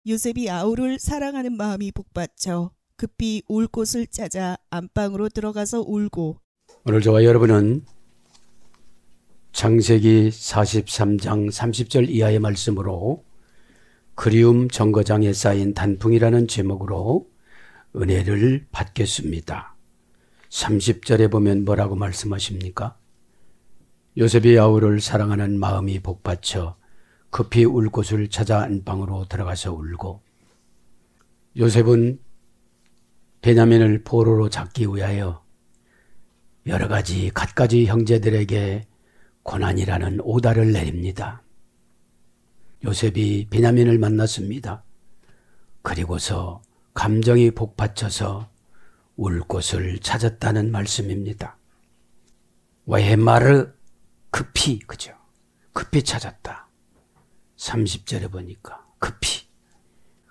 요셉이 아우를 사랑하는 마음이 복받쳐 급히 울 곳을 찾아 안방으로 들어가서 울고. 오늘 저와 여러분은 창세기 43장 30절 이하의 말씀으로 그리움 정거장에 쌓인 단풍이라는 제목으로 은혜를 받겠습니다. 30절에 보면 뭐라고 말씀하십니까? 요셉이 아우를 사랑하는 마음이 복받쳐 급히 울 곳을 찾아 안방으로 들어가서 울고. 요셉은 베냐민을 포로로 잡기 위하여 여러 가지 갖가지 형제들에게 고난이라는 오다를 내립니다. 요셉이 베냐민을 만났습니다. 그리고서 감정이 복받쳐서 울 곳을 찾았다는 말씀입니다. 와헤마르 급히, 그죠? 급히 찾았다. 30절에 보니까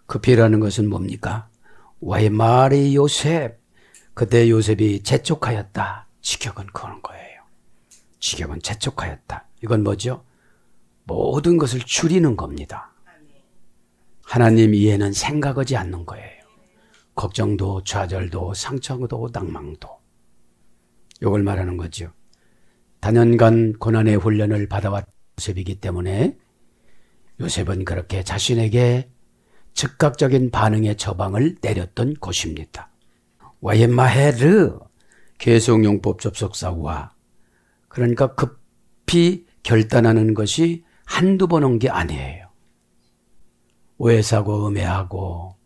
급히라는 것은 뭡니까? 와헤마르 요셉, 그때 요셉이 재촉하였다. 직역은 그런 거예요. 직역은 재촉하였다. 이건 뭐죠? 모든 것을 줄이는 겁니다. 하나님 이해는 생각하지 않는 거예요. 걱정도 좌절도 상처도 낭망도. 이걸 말하는 거죠. 다년간 고난의 훈련을 받아왔 요셉이기 때문에 요셉은 그렇게 자신에게 즉각적인 반응의 처방을 내렸던 곳입니다. 와헤마헤르 계속용법 접속사와, 그러니까 급히 결단하는 것이 한두 번 온 게 아니에요. 오해사고 음해하고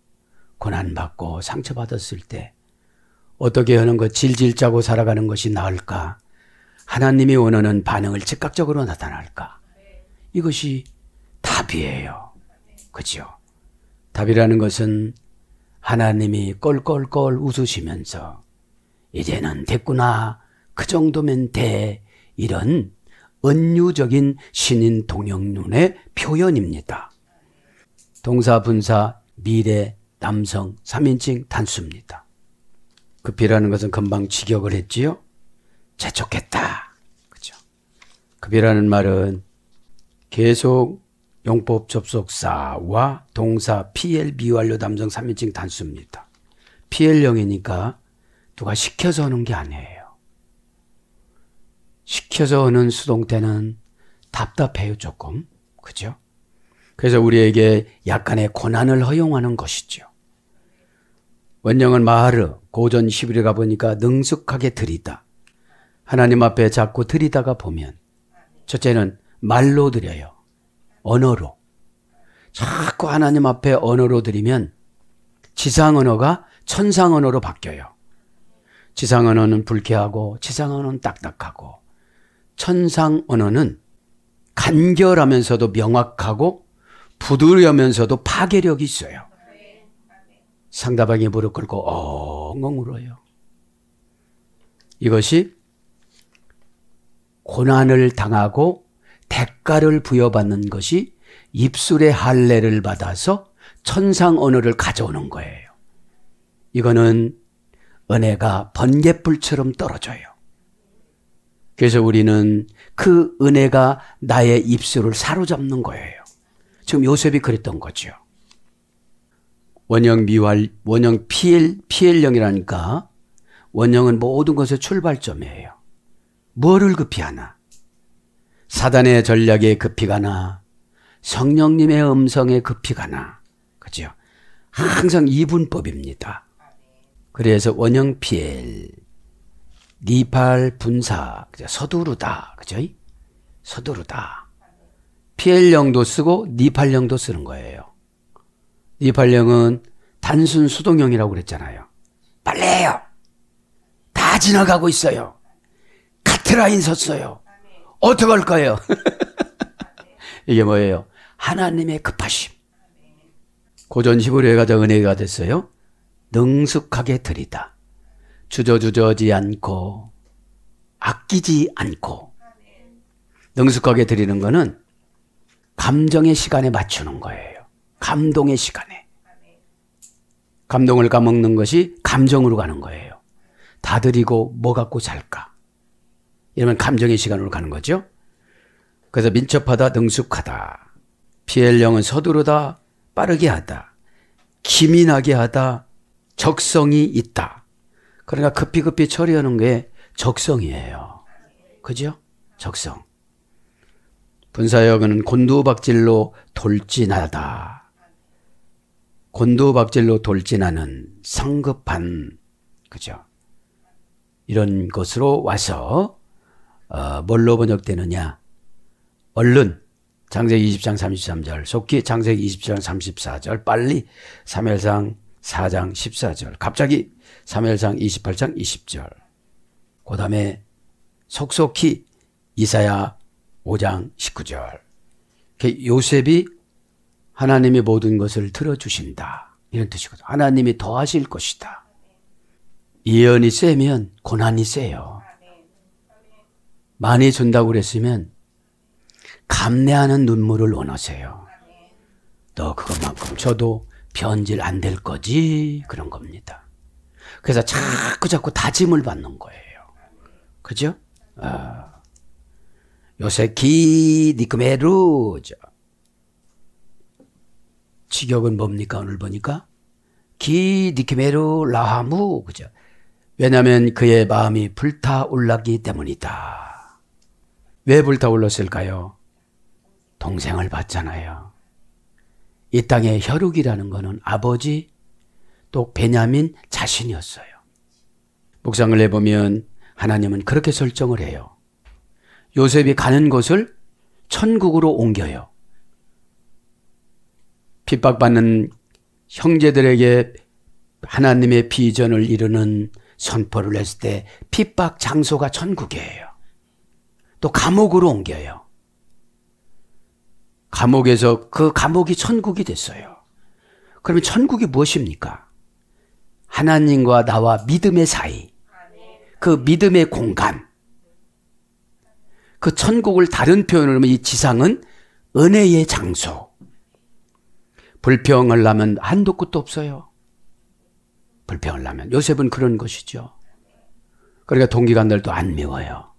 고난받고 상처받았을 때 어떻게 하는 것, 질질 짜고 살아가는 것이 나을까? 하나님이 원하는 반응을 즉각적으로 나타날까? 이것이 답이에요. 그죠? 답이라는 것은 하나님이 껄껄껄 웃으시면서 이제는 됐구나, 그 정도면 돼, 이런 은유적인 신인 동영론의 표현입니다. 동사, 분사, 미래, 남성, 3인칭 단수입니다. 급히라는 것은 금방 직역을 했지요. 재촉했다. 그죠? 급이라는 말은 계속 용법 접속사와 동사 PL 미완료 남성 3인칭 단수입니다. PL형이니까 누가 시켜서 하는 게 아니에요. 시켜서 하는 수동태는 답답해요, 조금. 그죠? 그래서 우리에게 약간의 고난을 허용하는 것이죠. 원형은 마하르, 고전 11에 가보니까 능숙하게 드리다. 하나님 앞에 자꾸 드리다가 보면, 첫째는 말로 드려요. 언어로. 자꾸 하나님 앞에 언어로 드리면 지상 언어가 천상 언어로 바뀌어요. 지상 언어는 불쾌하고 지상 언어는 딱딱하고, 천상 언어는 간결하면서도 명확하고 부드러우면서도 파괴력이 있어요. 상대방이 무릎 꿇고 엉엉 울어요. 이것이 고난을 당하고 대가를 부여받는 것이 입술의 할례를 받아서 천상 언어를 가져오는 거예요. 이거는 은혜가 번갯불처럼 떨어져요. 그래서 우리는 그 은혜가 나의 입술을 사로잡는 거예요. 지금 요셉이 그랬던 거죠. 원형 미활, 원형 PL형이라니까 원형은 모든 것의 출발점이에요. 뭐를 급히 하나? 사단의 전략에 급히 가나? 성령님의 음성에 급히 가나? 그죠? 항상 이분법입니다. 그래서 원형 PL, 니팔 분사, 서두르다, 그죠? 서두르다. PL형도 쓰고 니팔형도 쓰는 거예요. 니팔형은 단순 수동형이라고 그랬잖아요. 빨리 해요. 다 지나가고 있어요. 카트라인 섰어요. 어떡할 거예요? 이게 뭐예요? 하나님의 급하심. 고전 히브리어에 가자 은혜가 됐어요. 능숙하게 드리다. 주저주저하지 않고 아끼지 않고. 능숙하게 드리는 거는 감정의 시간에 맞추는 거예요. 감동의 시간에. 감동을 까먹는 것이 감정으로 가는 거예요. 다 드리고 뭐 갖고 살까? 이러면 감정의 시간으로 가는 거죠. 그래서 민첩하다, 능숙하다. PL형은 서두르다, 빠르게 하다. 기민하게 하다 적성이 있다. 그러니까 급히 처리하는 게 적성이에요. 그죠? 적성. 분사역은 곤두박질로 돌진하다. 곤두박질로 돌진하는 성급한, 그죠? 이런 것으로 와서 뭘로 번역되느냐? 얼른 창세기 20장 33절, 속기 창세기 20장 34절, 빨리 사무엘상 4장 14절, 갑자기 사무엘상 28장 20절, 그 다음에 속속히 이사야 5장 19절. 요셉이 하나님의 모든 것을 들어주신다, 이런 뜻이거든. 하나님이 더하실 것이다. 예언이 세면 고난이 세요. 많이 준다고 그랬으면 감내하는 눈물을 원하세요. 너 그것만큼 줘도 변질 안 될 거지, 그런 겁니다. 그래서 자꾸 다짐을 받는 거예요. 그죠? 요새 기 니크메루죠. 직역은 뭡니까? 오늘 보니까 기 니크메루 라하무, 그죠? 왜냐하면 그의 마음이 불타올랐기 때문이다. 왜 불타올랐을까요? 동생을 봤잖아요. 이 땅의 혈육이라는 것은 아버지 또 베냐민 자신이었어요. 묵상을 해보면 하나님은 그렇게 설정을 해요. 요셉이 가는 곳을 천국으로 옮겨요. 핍박받는 형제들에게 하나님의 비전을 이루는 선포를 했을 때 핍박 장소가 천국이에요. 또 감옥으로 옮겨요. 감옥에서 그 감옥이 천국이 됐어요. 그러면 천국이 무엇입니까? 하나님과 나와 믿음의 사이, 그 믿음의 공간. 그 천국을 다른 표현으로 하면 이 지상은 은혜의 장소. 불평을 하면 한도 끝도 없어요. 불평을 하면. 요셉은 그런 것이죠. 그러니까 동기관들도 안 미워요.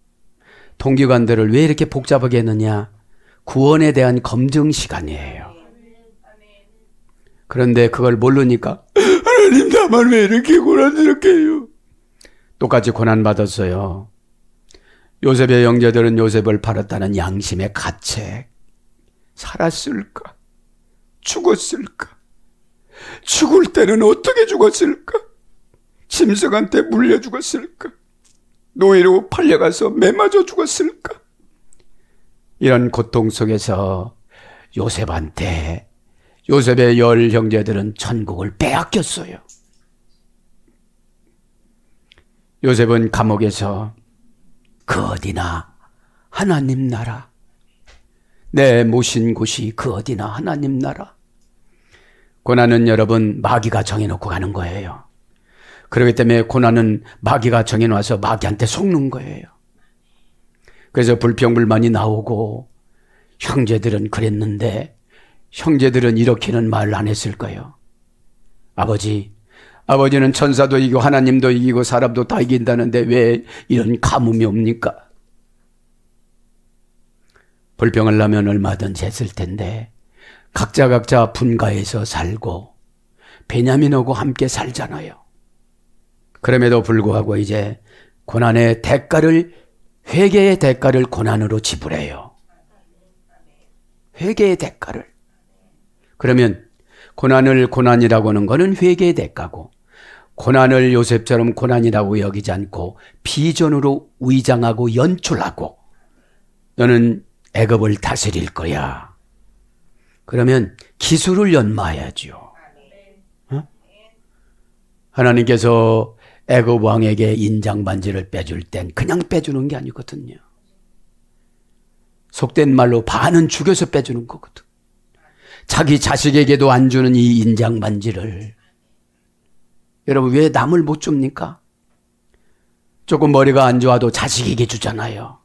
동기관들을 왜 이렇게 복잡하게 했느냐? 구원에 대한 검증 시간이에요. 그런데 그걸 모르니까 하나님 나만 왜 이렇게 고난스럽게 해요? 똑같이 고난받았어요. 요셉의 형제들은 요셉을 팔았다는 양심의 가책. 살았을까? 죽었을까? 죽을 때는 어떻게 죽었을까? 짐승한테 물려 죽었을까? 노예로 팔려가서 매맞아 죽었을까? 이런 고통 속에서 요셉의 10 형제들은 천국을 빼앗겼어요. 요셉은 감옥에서 그 어디나 하나님 나라, 내 모신 곳이 그 어디나 하나님 나라. 고난은 여러분 마귀가 정해놓고 가는 거예요. 그렇기 때문에 고난은 마귀가 정해놔서 마귀한테 속는 거예요. 그래서 불평불만이 나오고 형제들은 그랬는데 형제들은 이렇게는 말 안 했을까요? 아버지는 천사도 이기고 하나님도 이기고 사람도 다 이긴다는데 왜 이런 가뭄이 옵니까? 불평을 하면 얼마든지 했을 텐데 각자 분가해서 살고 베냐민하고 함께 살잖아요. 그럼에도 불구하고 이제 고난의 대가를, 회개의 대가를 고난으로 지불해요. 회개의 대가를. 그러면 고난을 고난이라고 하는 것은 회개의 대가고, 고난을 요셉처럼 고난이라고 여기지 않고 비전으로 위장하고 연출하고 너는 애굽을 다스릴 거야. 그러면 기술을 연마해야죠. 어? 하나님께서 애굽 왕에게 인장 반지를 빼줄 땐 그냥 빼주는 게 아니거든요. 속된 말로 반은 죽여서 빼주는 거거든. 자기 자식에게도 안 주는 이 인장 반지를 여러분 왜 남을 못 줍니까? 조금 머리가 안 좋아도 자식에게 주잖아요.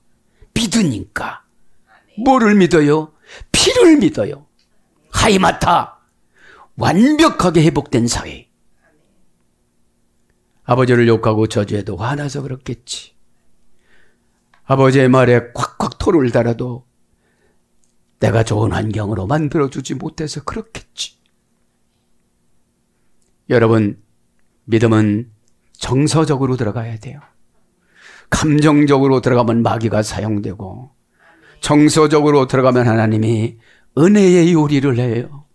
믿으니까. 뭐를 믿어요? 피를 믿어요. 하이마타. 완벽하게 회복된 사회. 아버지를 욕하고 저주해도 화나서 그렇겠지. 아버지의 말에 콱콱 토를 달아도 내가 좋은 환경으로 만들어주지 못해서 그렇겠지. 여러분, 믿음은 정서적으로 들어가야 돼요. 감정적으로 들어가면 마귀가 사용되고, 정서적으로 들어가면 하나님이 은혜의 요리를 해요.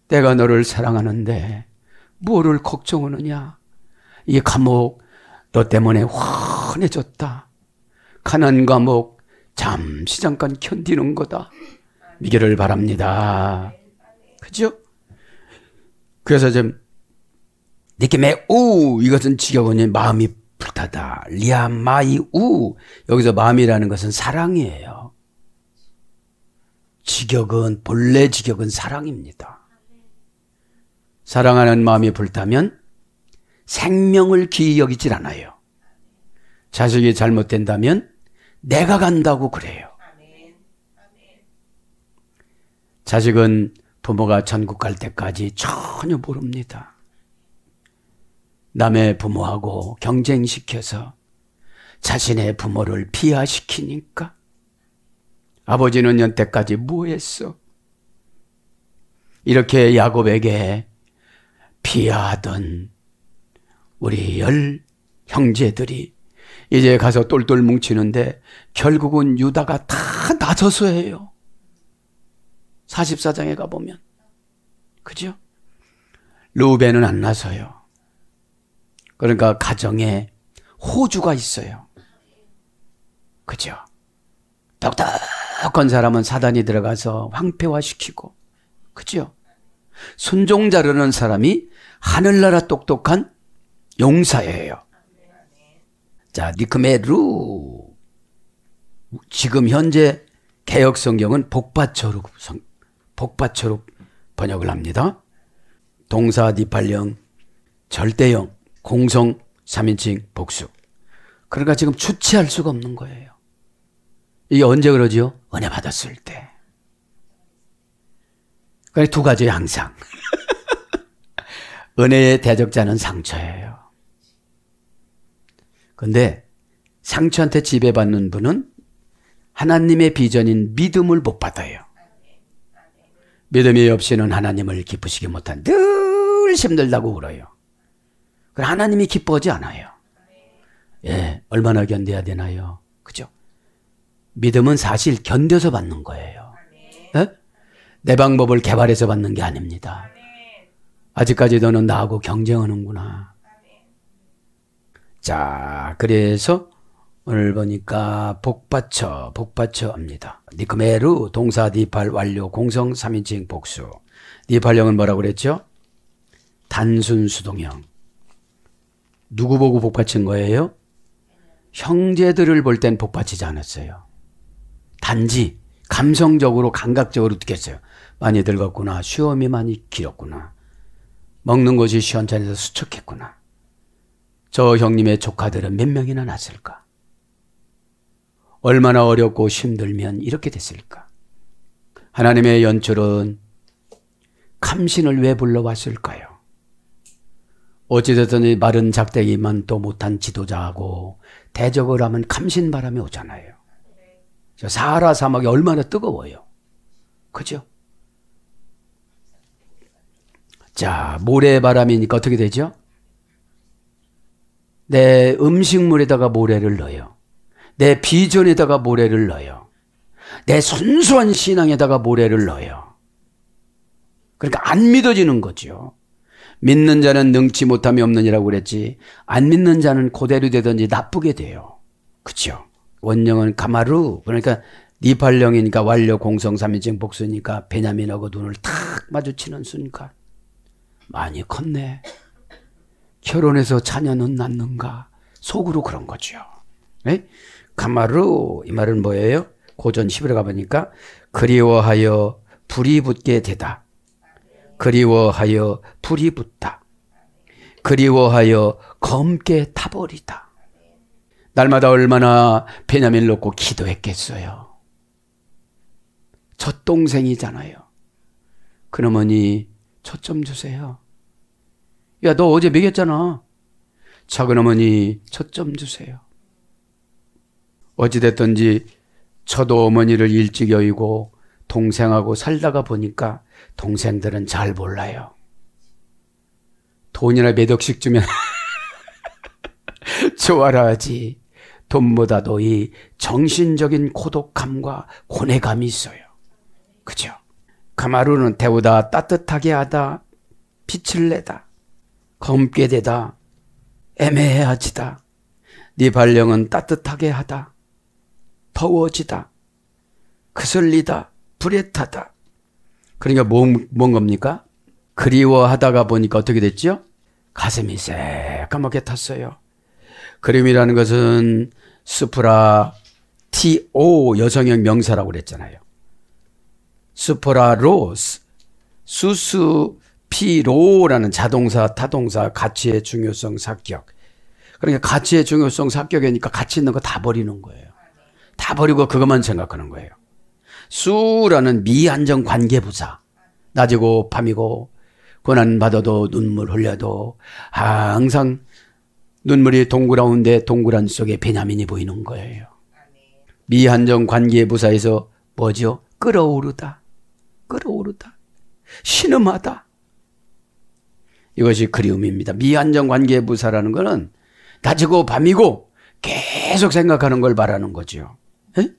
내가 너를 사랑하는데 뭐를 걱정하느냐? 이 감옥 너 때문에 환해졌다. 가난 감옥 잠시 잠깐 견디는 거다. 믿기를 바랍니다. 그죠? 그래서 좀 느낌의 우, 이것은 지겨우니 마음이 불타다. 리아마이 우, 여기서 마음이라는 것은 사랑이에요. 직역은, 본래 직역은 사랑입니다. 사랑하는 마음이 불타면 생명을 귀히 여기질 않아요. 자식이 잘못된다면 내가 간다고 그래요. 자식은 부모가 천국 갈 때까지 전혀 모릅니다. 남의 부모하고 경쟁시켜서 자신의 부모를 비하시키니까 아버지는 연때까지 뭐 했어? 이렇게 야곱에게 비하하던 우리 10 형제들이 이제 가서 똘똘 뭉치는데 결국은 유다가 다 나서서 해요. 44장에 가보면. 그죠? 르우벤은 안 나서요. 그러니까 가정에 호주가 있어요. 그죠? 똑똑한 사람은 사단이 들어가서 황폐화시키고, 그죠? 순종자라는 사람이 하늘나라 똑똑한 용사예요. 자, 니크메루. 지금 현재 개역성경은 복받쳐로 번역을 합니다. 동사 니팔령, 절대형, 공성, 3인칭, 복수. 그러니까 지금 주체할 수가 없는 거예요. 이게 언제 그러죠? 은혜 받았을 때. 그러니까 두 가지예요, 항상. 은혜의 대적자는 상처예요. 근데 상처한테 지배받는 분은 하나님의 비전인 믿음을 못 받아요. 믿음이 없이는 하나님을 기쁘시게 못한, 늘 힘들다고 울어요. 그럼 하나님이 기뻐하지 않아요. 예, 얼마나 견뎌야 되나요? 그죠? 믿음은 사실 견뎌서 받는 거예요. 예? 내 방법을 개발해서 받는 게 아닙니다. 아직까지 너는 나하고 경쟁하는구나. 자, 그래서 오늘 보니까 복받쳐 합니다. 니크메루, 동사 니팔 완료, 공성 3인칭 복수. 니팔형은 뭐라고 그랬죠? 단순 수동형. 누구 보고 복받친 거예요? 형제들을 볼 땐 복받치지 않았어요. 단지 감성적으로 감각적으로 느꼈어요. 많이 늙었구나. 수염이 많이 길었구나. 먹는 것이 시원찮아서 수척했구나. 저 형님의 조카들은 몇 명이나 났을까? 얼마나 어렵고 힘들면 이렇게 됐을까? 하나님의 연출은 감신을 왜 불러왔을까요? 어찌됐든 마른 작대기만 또 못한 지도자하고 대적을 하면 감신 바람이 오잖아요. 사하라 사막이 얼마나 뜨거워요. 그죠? 자, 모래바람이니까 어떻게 되죠? 내 음식물에다가 모래를 넣어요. 내 비전에다가 모래를 넣어요. 내 순수한 신앙에다가 모래를 넣어요. 그러니까 안 믿어지는 거죠. 믿는 자는 능치 못함이 없느니라고 그랬지, 안 믿는 자는 그대로 되든지 나쁘게 돼요. 그렇죠? 원령은 가마루, 그러니까 니팔령이니까 완료, 공성 3인칭 복수니까 베냐민하고 눈을 탁 마주치는 순간 많이 컸네. 결혼해서 자녀는 낳는가? 속으로 그런 거죠. 네? 가마루, 이 말은 뭐예요? 고전 10일에 가보니까 그리워하여 불이 붙게 되다. 그리워하여 불이 붙다. 그리워하여 검게 타버리다. 날마다 얼마나 베냐민을 놓고 기도했겠어요. 첫 동생이잖아요. 그놈은이 초점 주세요. 야, 너 어제 먹였잖아. 작은 어머니 초점 주세요. 어찌됐든지 저도 어머니를 일찍 여의고 동생하고 살다가 보니까 동생들은 잘 몰라요. 돈이나 몇 억씩 주면 좋아라 하지. 돈보다도 이 정신적인 고독함과 고뇌감이 있어요. 그죠? 가마루는 태우다 따뜻하게 하다, 빛을 내다, 검게 되다, 애매해하지다. 네 발령은 따뜻하게 하다, 더워지다, 그슬리다, 불에 타다. 그러니까 뭔 겁니까? 그리워하다가 보니까 어떻게 됐죠? 가슴이 새까맣게 탔어요. 그림이라는 것은 스프라 TO 여성형 명사라고 그랬잖아요. 스프라로 수수피로라는 자동사, 타동사, 가치의 중요성, 사격. 그러니까 가치의 중요성, 사격이니까 가치 있는 거 다 버리는 거예요. 다 버리고 그것만 생각하는 거예요. 수라는 미안정 관계부사. 낮이고 밤이고 고난받아도 눈물 흘려도 항상 눈물이 동그라운데 동그란 속에 베냐민이 보이는 거예요. 미한정 관계부사에서 뭐죠? 끓어오르다. 끓어오르다. 신음하다. 이것이 그리움입니다. 미한정 관계부사라는 것은 낮이고 밤이고 계속 생각하는 걸 말하는 거죠. 에?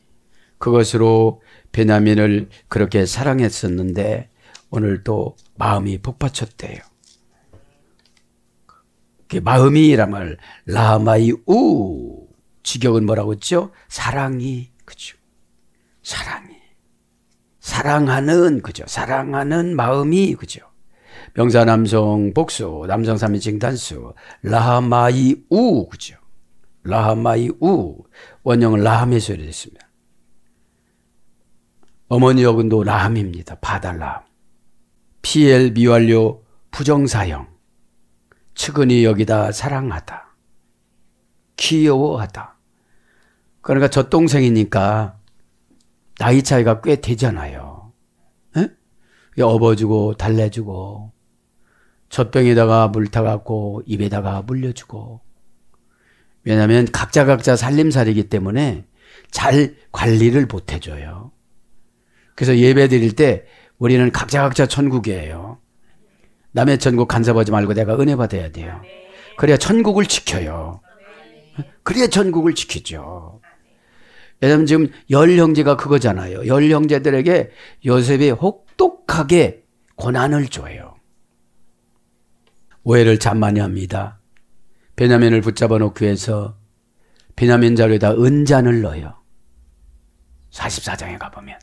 그것으로 베냐민을 그렇게 사랑했었는데 오늘 또 마음이 복받쳤대요. 마음이라면 라마이우, 직역은 뭐라고 했죠? 사랑이, 그죠? 사랑이, 사랑하는, 그죠? 사랑하는 마음이, 그죠? 명사 남성 복수, 남성 3인칭 단수, 라마이우, 그죠? 라마이우, 원형은 라함에서 이랬습니다. 어머니 어근도 라함입니다. 바달라함. PL 미완료 부정사형. 측은히 여기다 사랑하다. 귀여워하다. 그러니까 젖동생이니까 나이 차이가 꽤 되잖아요. 에? 업어주고 달래주고 젖병에다가 물 타갖고 입에다가 물려주고. 왜냐하면 각자 살림살이기 때문에 잘 관리를 못해줘요. 그래서 예배 드릴 때 우리는 각자 천국이에요. 남의 천국 간섭하지 말고 내가 은혜 받아야 돼요. 그래야 천국을 지켜요. 그래야 천국을 지키죠. 왜냐하면 지금 열 형제가 그거잖아요. 열 형제들에게 요셉이 혹독하게 고난을 줘요. 오해를 참 많이 합니다. 베냐민을 붙잡아 놓기 위해서 베냐민 자루에다 은잔을 넣어요. 44장에 가보면.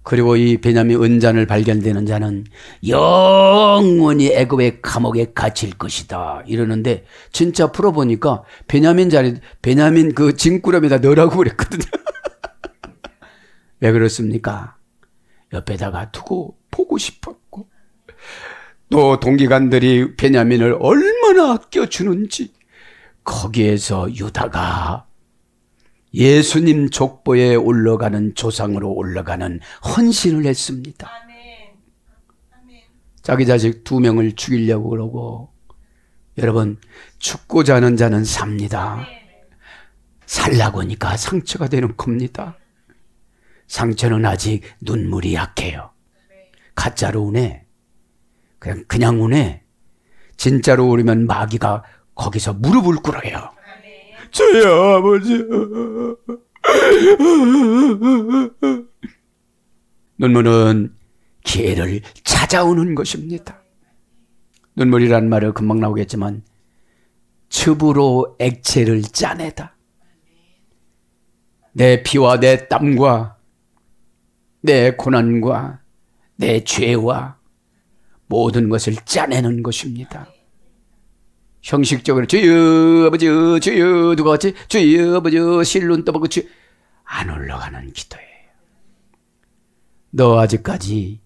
그리고 이 베냐민 은잔을 발견되는 자는 영원히 애굽의 감옥에 갇힐 것이다 이러는데 진짜 풀어보니까 베냐민 그 짐꾸러미에다 넣으라고 그랬거든요. 왜 그렇습니까? 옆에다가 두고 보고 싶었고 또 동기관들이 베냐민을 얼마나 아껴주는지 거기에서 유다가 예수님 족보에 올라가는 조상으로 올라가는 헌신을 했습니다. 자기 자식 2명을 죽이려고 그러고 여러분 죽고자 하는 자는 삽니다. 살라고 하니까 상처가 되는 겁니다. 상처는 아직 눈물이 약해요. 가짜로 우네. 그냥 우네. 진짜로 우리면 마귀가 거기서 무릎을 꿇어요. 저요 아버지. 눈물은 기회를 찾아오는 것입니다. 눈물이란 말은 금방 나오겠지만 즙으로 액체를 짜내다. 내 피와 내 땀과 내 고난과 내 죄와 모든 것을 짜내는 것입니다. 형식적으로 주여 아버지 주여 누가 같이 주여 아버지 실눈 떠보고 주여 안 올라가는 기도예요. 너 아직까지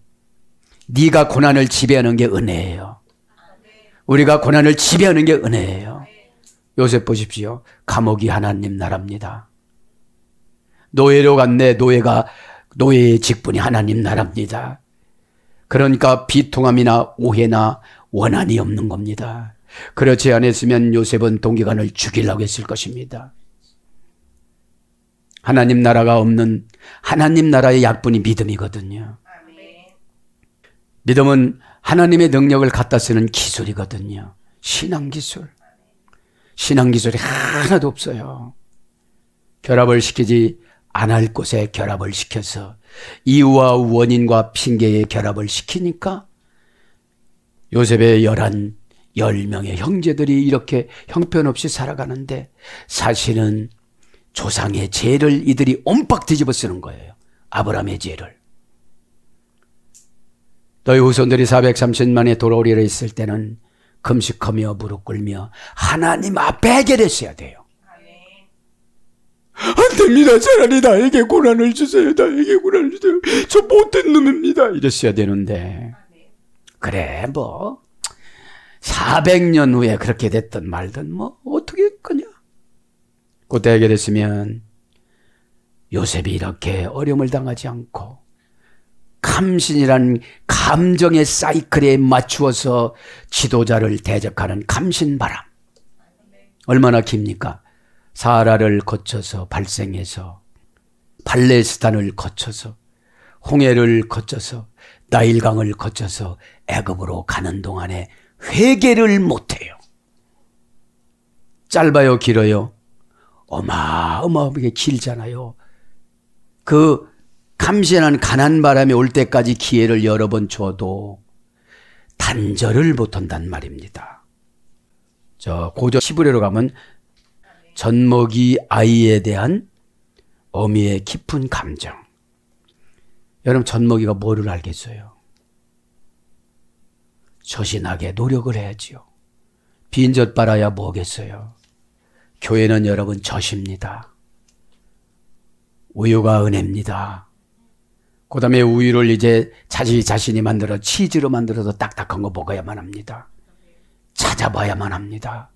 네가 고난을 지배하는 게 은혜예요. 우리가 고난을 지배하는 게 은혜예요. 요셉 보십시오. 감옥이 하나님 나라입니다. 노예로 갔네. 노예의 직분이 하나님 나라입니다. 그러니까 비통함이나 오해나 원한이 없는 겁니다. 그렇지 않았으면 요셉은 동기관을 죽이려고 했을 것입니다. 하나님 나라가 없는 하나님 나라의 약분이 믿음이거든요. 믿음은 하나님의 능력을 갖다 쓰는 기술이거든요. 신앙기술. 신앙기술이 하나도 없어요. 결합을 시키지 않을 곳에 결합을 시켜서 이유와 원인과 핑계의 결합을 시키니까 요셉의 10명의 형제들이 이렇게 형편없이 살아가는데 사실은 조상의 죄를 이들이 옴박 뒤집어 쓰는 거예요. 아브라함의 죄를. 너희 후손들이 430만에 돌아오리라 했을 때는 금식하며 무릎 꿇며 하나님 앞에 해결했어야 돼요. 안 됩니다. 차라리 나에게 고난을 주세요. 나에게 고난을 주세요. 저 못된 놈입니다. 이랬어야 되는데 그래 뭐 400년 후에 그렇게 됐든 말든 뭐 어떻게 했거냐. 그때 해결했으면 요셉이 이렇게 어려움을 당하지 않고 감신이란 감정의 사이클에 맞추어서 지도자를 대적하는 감신바람. 얼마나 깁니까? 사하라를 거쳐서 발생해서 팔레스타인을 거쳐서 홍해를 거쳐서 나일강을 거쳐서 애굽으로 가는 동안에 회개를 못해요. 짧아요, 길어요? 어마어마하게 길잖아요. 그 감신한 가난 바람이 올 때까지 기회를 여러 번 줘도 단절을 못한단 말입니다. 저 고전 히브리어로 가면 젖먹이 아이에 대한 어미의 깊은 감정. 여러분 젖먹이가 뭐를 알겠어요? 조신하게 노력을 해야지요. 빈젖 빨아야 뭐겠어요? 교회는 여러분 젖입니다. 우유가 은혜입니다. 그 다음에 우유를 이제 자신이 만들어 치즈로 만들어서 딱딱한 거 먹어야만 합니다. 찾아봐야만 합니다.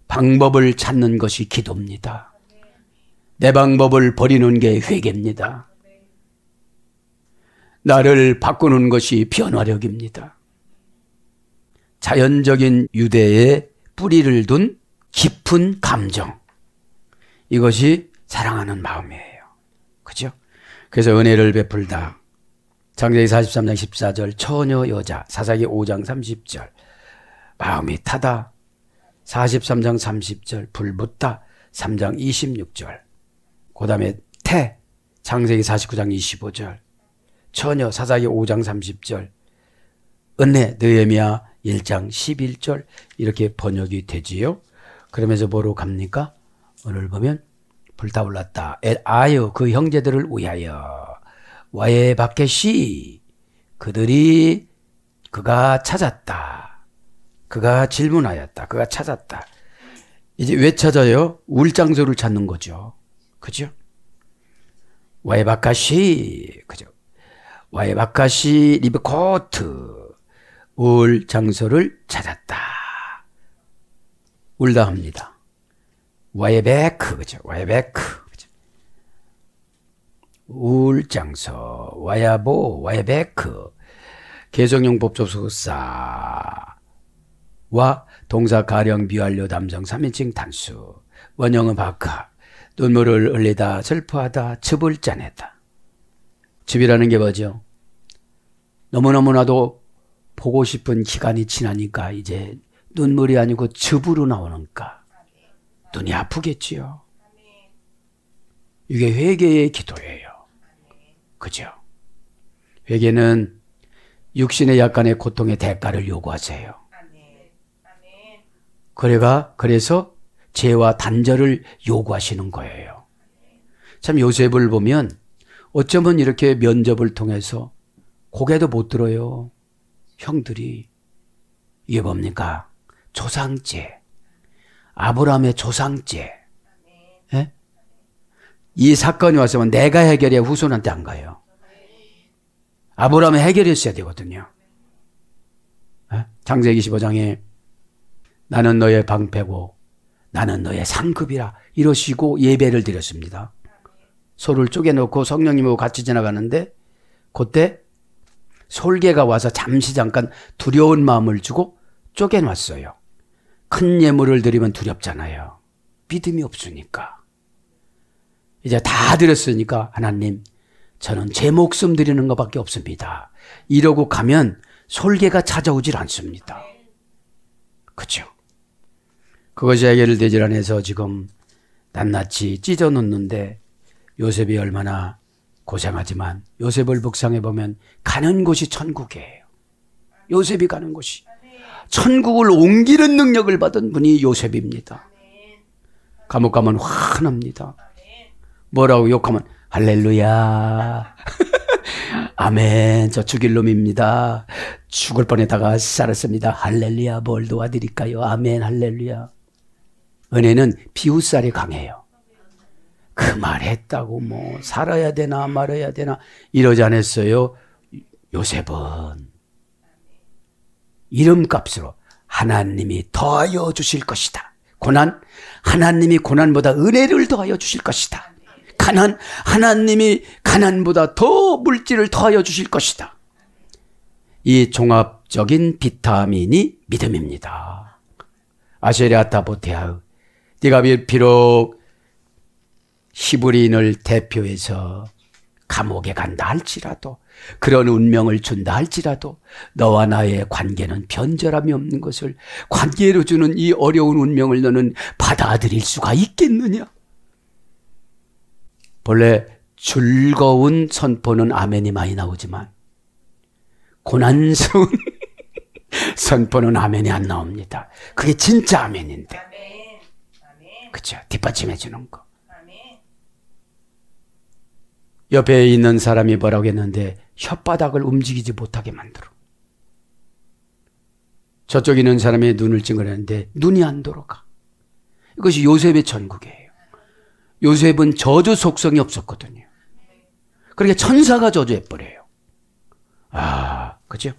방법을 찾는 것이 기도입니다. 내 방법을 버리는 게 회개입니다. 나를 바꾸는 것이 변화력입니다. 자연적인 유대에 뿌리를 둔 깊은 감정. 이것이 사랑하는 마음이에요. 그죠? 그래서 은혜를 베풀다. 창세기 43장 14절 처녀 여자, 사사기 5장 30절 마음이 타다. 43장 30절 불붙다. 3장 26절 그 다음에 태 창세기 49장 25절 처녀 사사기 5장 30절 은혜 느헤미야 1장 11절 이렇게 번역이 되지요. 그러면서 뭐로 갑니까? 오늘 보면 불타올랐다. 아유 그 형제들을 위하여 와에 바켓이 그가 찾았다. 그가 질문하였다. 그가 찾았다. 이제 왜 찾아요? 울 장소를 찾는 거죠. 그죠? 와에 바켓이 그죠? 와에 바켓이 리브코트 울 장소를 찾았다. 울다 합니다. 와예베크, 그죠? 와예베크, 그죠? 울 장소, 와야보, 와예베크, 개성용 법조수사와 동사 가령 비완료 담성 3인칭 단수, 원형은 바카, 눈물을 흘리다, 슬퍼하다, 즙을 짜내다. 즙이라는 게 뭐죠? 너무너무나도 보고 싶은 기간이 지나니까 이제 눈물이 아니고 즙으로 나오니까 눈이 아프겠지요. 이게 회개의 기도예요. 그죠? 회개는 육신의 약간의 고통의 대가를 요구하세요. 그래서 죄와 단절을 요구하시는 거예요. 참 요셉을 보면 어쩌면 이렇게 면접을 통해서 고개도 못 들어요. 형들이. 이게 뭡니까? 조상죄. 아브라함의 조상죄. 예? 이 사건이 왔으면 내가 해결해야 후손한테 안 가요. 아브라함이 해결했어야 되거든요. 예? 창세기 25장에 나는 너의 방패고 나는 너의 상급이라 이러시고 예배를 드렸습니다. 소를 쪼개놓고 성령님하고 같이 지나가는데 그때 솔개가 와서 잠깐 두려운 마음을 주고 쪼개놨어요. 큰 예물을 드리면 두렵잖아요. 믿음이 없으니까. 이제 다 드렸으니까 하나님 저는 제 목숨 드리는 것밖에 없습니다. 이러고 가면 솔개가 찾아오질 않습니다. 그렇죠? 그것이 해결되질 않아서 지금 낱낱이 찢어놓는데 요셉이 얼마나 고생하지만 요셉을 묵상해 보면 가는 곳이 천국이에요. 요셉이 가는 곳이. 천국을 옮기는 능력을 받은 분이 요셉입니다. 감옥 가면 화납니다. 뭐라고 욕하면 할렐루야. 아멘. 저 죽일 놈입니다. 죽을 뻔했다가 살았습니다. 할렐루야. 뭘 도와드릴까요? 아멘. 할렐루야. 은혜는 비웃살이 강해요. 그 말 했다고 뭐 살아야 되나 말아야 되나 이러지 않았어요. 요셉은 이름값으로 하나님이 더하여 주실 것이다. 고난, 하나님이 고난보다 은혜를 더하여 주실 것이다. 가난, 하나님이 가난보다 더 물질을 더하여 주실 것이다. 이 종합적인 비타민이 믿음입니다. 아세리아타 보테아흐, 네가 비록 히브리인을 대표해서 감옥에 간다 할지라도, 그런 운명을 준다 할지라도 너와 나의 관계는 변절함이 없는 것을, 관계로 주는 이 어려운 운명을 너는 받아들일 수가 있겠느냐? 본래 즐거운 선포는 아멘이 많이 나오지만 고난스러운 선포는 아멘이 안 나옵니다. 그게 진짜 아멘인데. 그렇죠? 뒷받침해 주는 거. 옆에 있는 사람이 뭐라고 했는데 혓바닥을 움직이지 못하게 만들어. 저쪽에 있는 사람의 눈을 찡그렸는데 눈이 안 돌아가. 이것이 요셉의 천국이에요. 요셉은 저주 속성이 없었거든요. 그러니까 천사가 저주해버려요. 아, 그죠?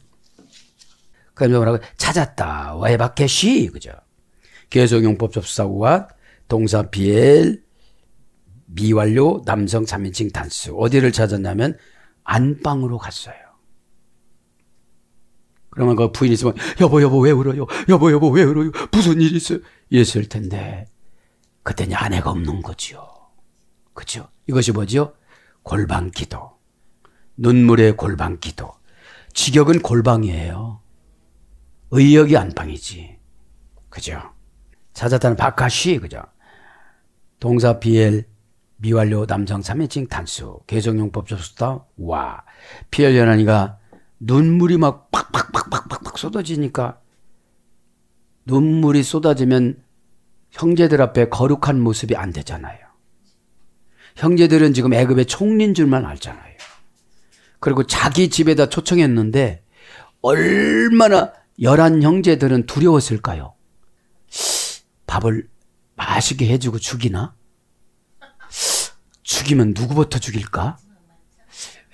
그래서 뭐라고? 찾았다. 와이바케시. 그죠? 개성용법 접수사고와 동사 비엘 미완료 남성 3인칭 단수. 어디를 찾았냐면 안방으로 갔어요. 그러면 그 부인이 있으면 여보 왜 울어요? 여보 왜 울어요? 무슨 일이 있어요? 이랬을 텐데 그때는 아내가 없는 거지요. 그렇죠? 이것이 뭐죠? 골방기도. 눈물의 골방기도. 직역은 골방이에요. 의역이 안방이지. 그죠? 찾았다는 바카시. 그죠? 동사 비엘 미완료 남성 3인칭 단수. 개성용법 접수다. 와. 피엘 연한이가 눈물이 막 팍팍팍팍팍 쏟아지니까, 눈물이 쏟아지면 형제들 앞에 거룩한 모습이 안 되잖아요. 형제들은 지금 애굽의 총리인 줄만 알잖아요. 그리고 자기 집에다 초청했는데 얼마나 11 형제들은 두려웠을까요? 밥을 맛있게 해주고 죽이나? 죽이면 누구부터 죽일까?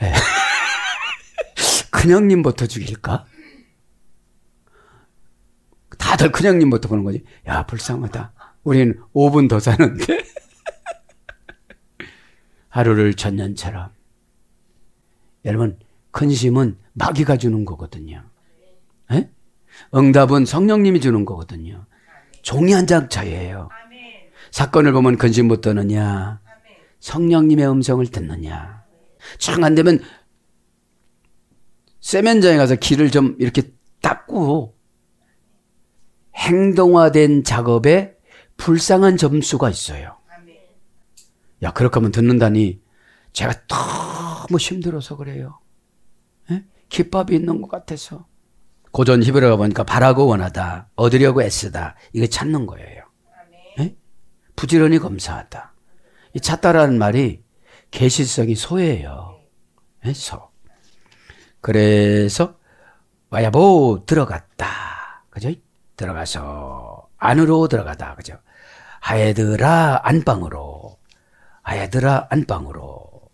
네. 큰형님부터 죽일까? 다들 큰형님부터 보는 거지. 야, 불쌍하다. 우리는 5분 더 사는데. 하루를 천년처럼. 여러분, 근심은 마귀가 주는 거거든요. 네? 응답은 성령님이 주는 거거든요. 종이 한 장 차이예요. 사건을 보면 근심 못 떠느냐, 성령님의 음성을 듣느냐. 정 안 되면 세면장에 가서 길을 좀 이렇게 닦고, 행동화된 작업에 불쌍한 점수가 있어요. 야, 그렇게 하면 듣는다니 제가 너무 힘들어서 그래요. 에? 깃밥이 있는 것 같아서. 고전 히브리어가 보니까 바라고 원하다, 얻으려고 애쓰다, 이거 찾는 거예요. 에? 부지런히 검사하다. 이 찾다라는 말이 계시성이 소예요. 에? 소. 그래서 와야보 들어갔다. 그죠? 들어가서 안으로 들어가다. 그죠? 하에드라 안방으로. 하에드라 안방으로.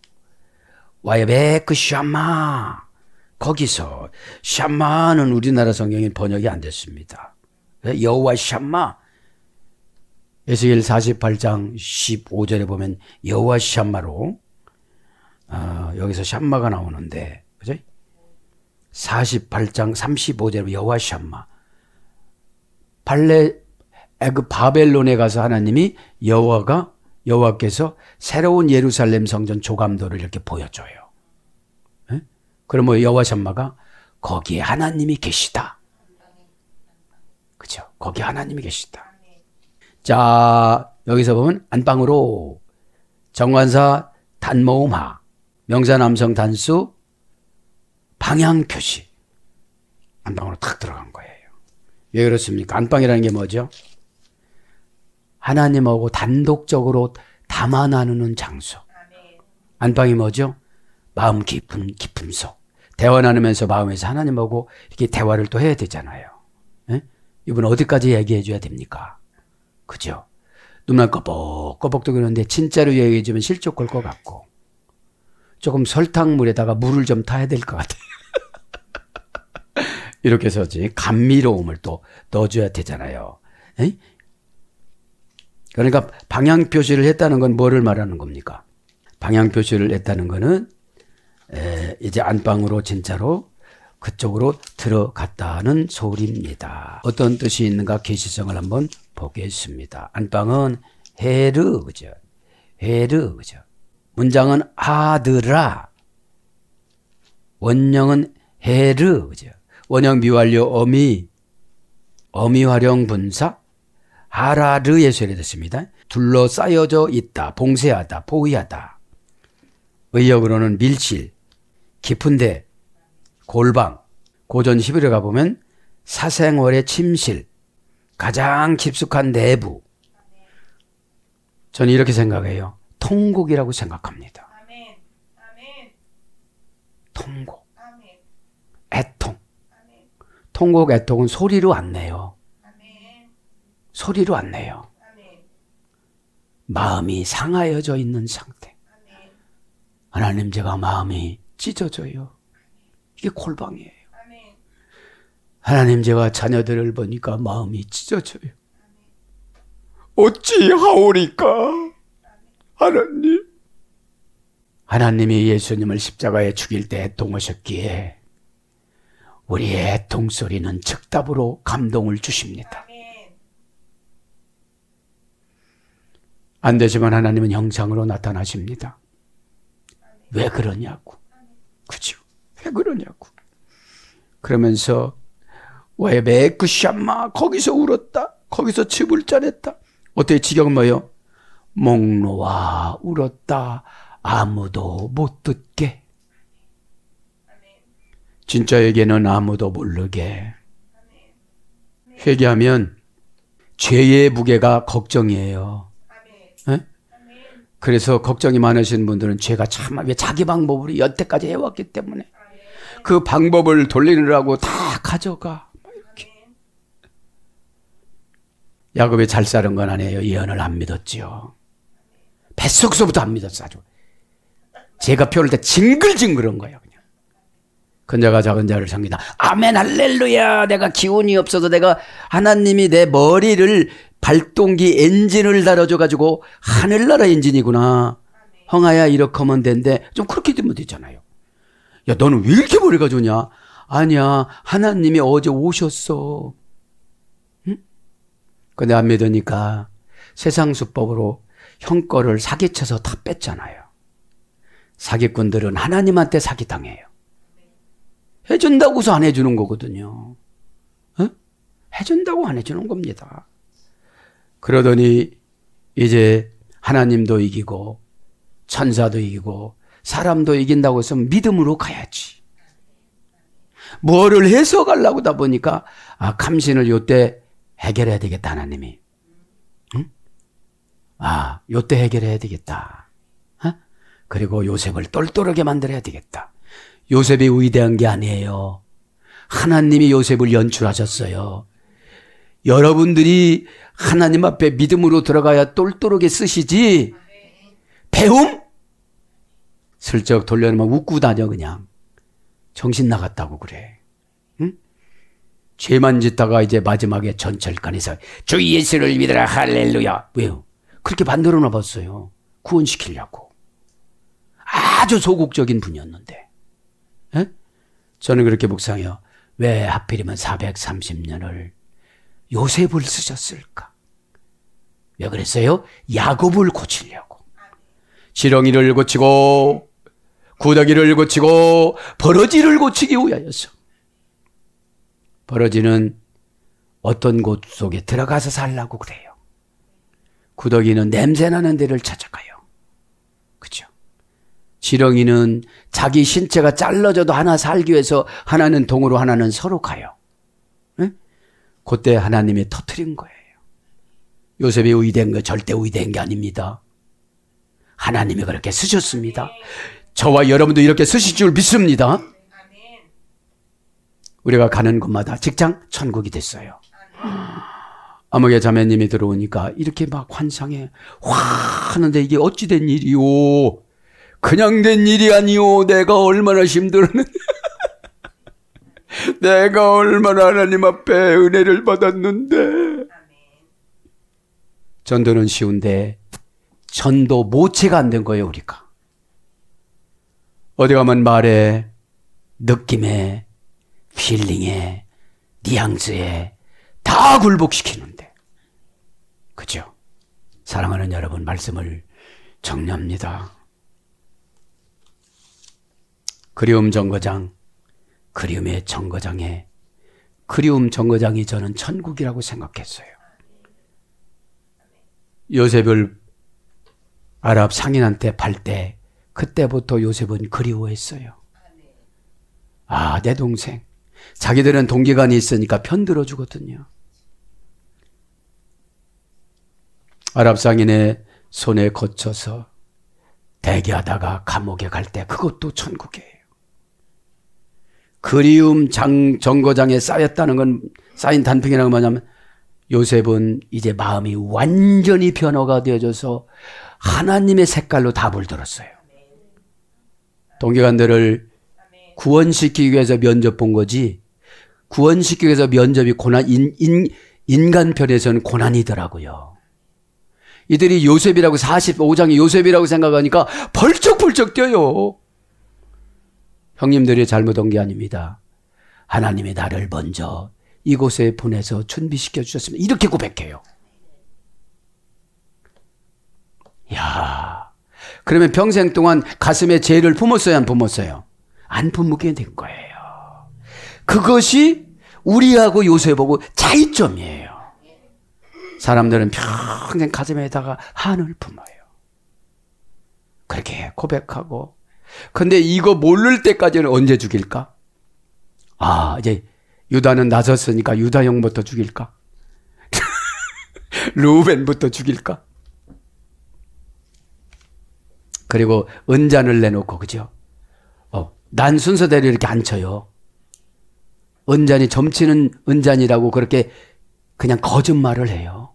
와야베 그 샤마. 거기서 샤마는 우리나라 성경에 번역이 안 됐습니다. 여호와 샤마. 에스겔 48장 15절에 보면 여호와 샤마로 여기서 샤마가 나오는데, 그죠? 48장 35절에 여호와 샤마. 애굽 바벨론에 가서 하나님이 여호와께서 새로운 예루살렘 성전 조감도를 이렇게 보여줘요. 에? 그럼 뭐 여호와 샴마가 거기에 하나님이 계시다. 그죠? 거기에 하나님이 계시다. 자, 여기서 보면 안방으로 정관사 단모음하 명사 남성 단수 방향표시 안방으로 탁 들어간 거예요. 왜 그렇습니까? 안방이라는 게 뭐죠? 하나님하고 단독적으로 담아 나누는 장소. 안방이 뭐죠? 마음 깊은 깊음속. 대화 나누면서 마음에서 하나님하고 이렇게 대화를 또 해야 되잖아요. 예? 이분 어디까지 얘기해 줘야 됩니까? 그죠? 눈만 꺼벅꺼벅도 그러는데 진짜로 얘기해 주면 실족 걸 것 같고 조금 설탕물에다가 물을 좀 타야 될 것 같아요. 이렇게 해서지 감미로움을 또 넣어줘야 되잖아요. 에? 그러니까 방향표시를 했다는 건 뭐를 말하는 겁니까? 방향표시를 했다는 거는 이제 안방으로 진짜로 그쪽으로 들어갔다는 소리입니다. 어떤 뜻이 있는가 계시성을 한번 보겠습니다. 안방은 헤르, 그죠? 헤르, 그죠? 문장은 아드라. 원형은 헤르, 그죠? 원형 미완료 어미 활용 분사 하라르에서 이랬습니다. 둘러싸여져 있다, 봉쇄하다, 포위하다. 의역으로는 밀실, 깊은데, 골방, 고전 11회 가보면 사생활의 침실, 가장 깊숙한 내부. 저는 이렇게 생각해요. 통곡이라고 생각합니다. 통곡, 애통. 통곡, 애통은 소리로 안 내요. 소리로 안 내요. 마음이 상하여져 있는 상태. 하나님, 제가 마음이 찢어져요. 이게 골방이에요. 하나님, 제가 자녀들을 보니까 마음이 찢어져요. 어찌하오리까? 하나님. 하나님이 예수님을 십자가에 죽일 때 애통하셨기에 우리의 애통 소리는 즉답으로 감동을 주십니다. 안 되지만 하나님은 형상으로 나타나십니다. 왜 그러냐고. 그죠? 왜 그러냐고. 그러면서 왜 메크샴마 거기서 울었다. 거기서 즙을 짜냈다. 어떻게 지경은 뭐예요? 목 놓아 울었다. 아무도 못 듣게. 진짜에게는 아무도 모르게. 회개하면 죄의 무게가 걱정이에요. 네? 그래서 걱정이 많으신 분들은 죄가 참 왜 자기 방법으로 여태까지 해왔기 때문에 그 방법을 돌리느라고 다 가져가. 이렇게. 야곱이 잘 사는 건 아니에요. 예언을 안 믿었지요. 뱃속서부터 안 믿었어. 아주. 제가 표를 때 징글징글한 거예요. 그냥. 큰 자가 작은 자를 섬기다. 아멘 할렐루야. 내가 기운이 없어서 내가 하나님이 내 머리를 발동기 엔진을 달아줘가지고 하늘나라 엔진이구나. 형아야 이렇게 하면 된대. 좀 그렇게 되면 되잖아요. 야, 너는 왜 이렇게 머리가 좋냐? 아니야, 하나님이 어제 오셨어. 응? 근데 안 믿으니까 세상 수법으로 형 거를 사기쳐서 다 뺐잖아요. 사기꾼들은 하나님한테 사기당해요. 해준다고서 안 해주는 거거든요. 응? 해준다고 안 해주는 겁니다. 그러더니 이제 하나님도 이기고 천사도 이기고 사람도 이긴다고 해서 믿음으로 가야지. 뭐를 해서 가려고 하다 보니까 감신을 요때 해결해야 되겠다 하나님이. 응? 요때 해결해야 되겠다. 그리고 요셉을 똘똘하게 만들어야 되겠다. 요셉이 위대한 게 아니에요. 하나님이 요셉을 연출하셨어요. 여러분들이 하나님 앞에 믿음으로 들어가야 똘똘하게 쓰시지. 배움? 슬쩍 돌려놓으면 웃고 다녀 그냥. 정신 나갔다고 그래. 응? 죄만 짓다가 이제 마지막에 전철간에서 주 예수를 믿으라 할렐루야. 왜요? 그렇게 만들어 놔봤어요. 구원시키려고. 아주 소극적인 분이었는데. 에? 저는 그렇게 묵상해요. 왜 하필이면 430년을 요셉을 쓰셨을까? 왜 그랬어요? 야곱을 고치려고. 지렁이를 고치고 구더기를 고치고 버러지를 고치기 위하여서. 벌어지는 어떤 곳 속에 들어가서 살라고 그래요. 구더기는 냄새나는 데를 찾아가요. 그죠? 지렁이는 자기 신체가 잘라져도 하나 살기 위해서 하나는 동으로 하나는 서로 가요. 네? 그때 하나님이 터뜨린 거예요. 요셉이 의대한 거 절대 의대한 게 아닙니다. 하나님이 그렇게 쓰셨습니다. 저와 여러분도 이렇게 쓰실 줄 믿습니다. 우리가 가는 곳마다 직장 천국이 됐어요. 아무개 자매님이 들어오니까 이렇게 막 환상해. 와 하는데 이게 어찌 된 일이오. 그냥 된 일이 아니오. 내가 얼마나 힘들었는데. 내가 얼마나 하나님 앞에 은혜를 받았는데. 전도는 쉬운데 전도 모체가 안 된 거예요. 우리가. 어디 가면 말에, 느낌에, 필링에, 뉘앙스에 다 굴복시키는데. 그죠? 사랑하는 여러분, 말씀을 정리합니다. 그리움 정거장, 그리움의 정거장에, 그리움 정거장이 저는 천국이라고 생각했어요. 요셉을 아랍 상인한테 팔 때 그때부터 요셉은 그리워했어요. 아, 내 동생. 자기들은 동기간이 있으니까 편들어 주거든요. 아랍 상인의 손에 거쳐서 대기하다가 감옥에 갈 때 그것도 천국이에요. 그리움 정거장에 쌓였다는 건, 쌓인 단풍이라는 건 뭐냐면 요셉은 이제 마음이 완전히 변화가 되어져서 하나님의 색깔로 답을 들었어요. 동기간들을 구원시키기 위해서 면접 본 거지, 구원시키기 위해서 면접이 인간 편에서는 고난이더라고요. 이들이 요셉이라고, 45장이 요셉이라고 생각하니까 벌쩍벌쩍 뛰어요. 형님들이 잘못한 게 아닙니다. 하나님이 나를 먼저 이곳에 보내서 준비시켜 주셨습니다. 이렇게 고백해요. 야, 그러면 평생 동안 가슴에 죄를 품었어요, 안 품었어요? 안 품게 된 거예요. 그것이 우리하고 요셉하고 차이점이에요. 사람들은 평생 가슴에다가 한을 품어요. 그렇게 고백하고. 근데 이거 모를 때까지는 언제 죽일까? 아, 이제 유다는 나섰으니까 유다 형부터 죽일까? 루벤부터 죽일까? 그리고 은잔을 내놓고, 그죠? 난 순서대로 이렇게 안 쳐요. 은잔이 점치는 은잔이라고 그렇게 그냥 거짓말을 해요.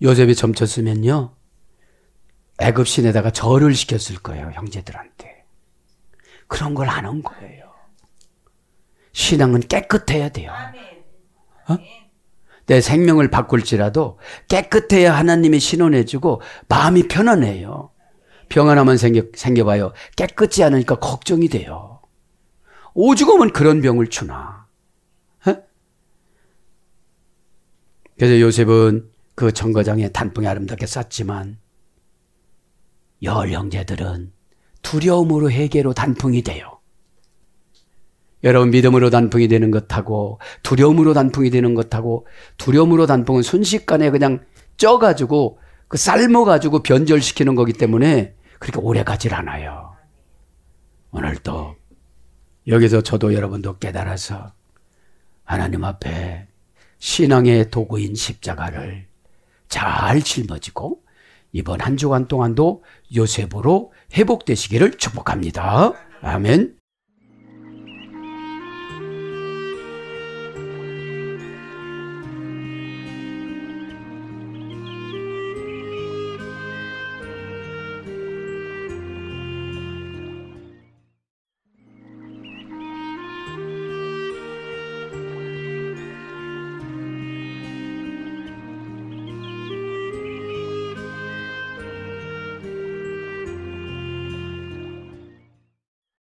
요셉이 점쳤으면요, 애굽 신에다가 절을 시켰을 거예요, 형제들한테. 그런 걸 안 한 거예요. 신앙은 깨끗해야 돼요. 내 생명을 바꿀지라도 깨끗해야 하나님이 신원해주고 마음이 편안해요. 병안하면 생겨봐요. 깨끗지 않으니까 걱정이 돼요. 오죽하면 그런 병을 주나. 그래서 요셉은 그 정거장에 단풍이 아름답게 쌌지만 열 형제들은 두려움으로 회개로 단풍이 돼요. 여러분, 믿음으로 단풍이 되는 것하고 두려움으로 단풍이 되는 것하고, 두려움으로 단풍은 순식간에 그냥 쪄가지고 그 삶아가지고 변절시키는 거기 때문에 그렇게 오래 가질 않아요. 오늘도 여기서 저도 여러분도 깨달아서 하나님 앞에 신앙의 도구인 십자가를 잘 짊어지고 이번 한 주간 동안도 요셉으로 회복되시기를 축복합니다. 아멘.